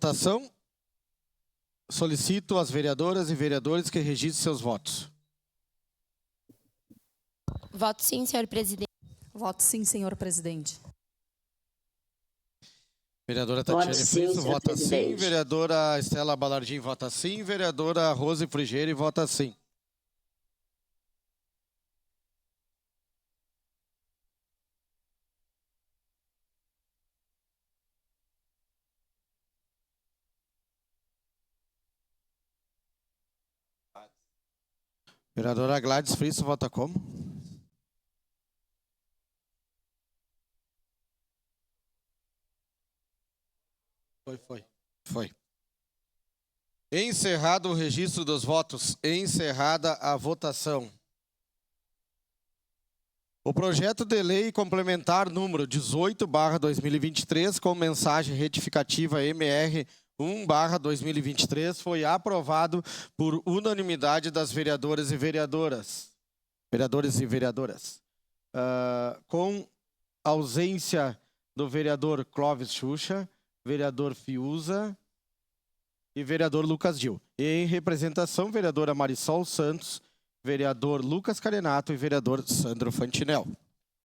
Votação. Solicito às vereadoras e vereadores que registrem seus votos. Voto sim, senhor presidente. Voto sim, senhor presidente. Vereadora Voto Tatiane sim, Friso, senhor vota sim. presidente. Vereadora Estela Balardim, vota sim. Vereadora Rose Frigieri, vota sim. Vereadora Gladys Friso, vota como? Foi. Encerrado o registro dos votos, encerrada a votação. O projeto de lei complementar número 18/2023, com mensagem retificativa MR 1/2023, foi aprovado por unanimidade das vereadoras e vereadoras. Vereadores e vereadoras. Com ausência do vereador Clóvis Xuxa, vereador Fiuza e vereador Lucas Gil. E em representação, vereadora Marisol Santos, vereador Lucas Carenato e vereador Sandro Fantinel.